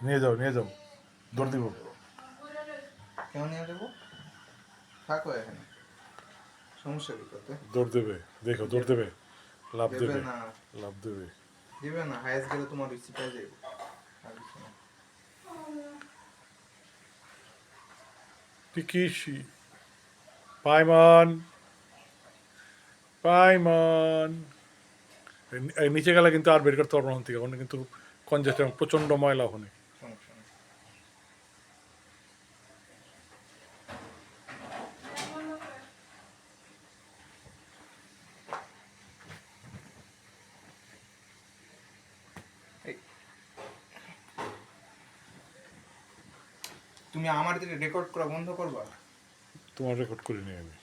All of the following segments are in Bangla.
নিয়ে যাও দৌড় দিব। কেমন নিয়ে দেবো? থাকো এখানে, সমস্যা কি করতে? দৌড় দেবে, দেখো দৌড় দেবে, লাভ দেবে দেবে, না, লাভ দেবে। দিবে না, হায়েস্ট গেলে তোমার রিসিপ্ট পেয়ে যাবে। আর কিছু না। পিকিসি পাইমন পাইমন। এই নিচে গেলে কিন্তু আর বের করতে পারবো না থেকে, ওখানে কিন্তু কনজেস্ট প্রচণ্ড ময়লা ওখানে। সমস্যা নেই। এই, তুমি আমার দিকে রেকর্ড করা বন্ধ করবা? তোমার রেকর্ড করে নিই আমি,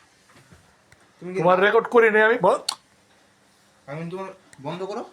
তুমি কি তোমার রেকর্ড করে নিই আমি। আমি তোমার বন্ধ করো।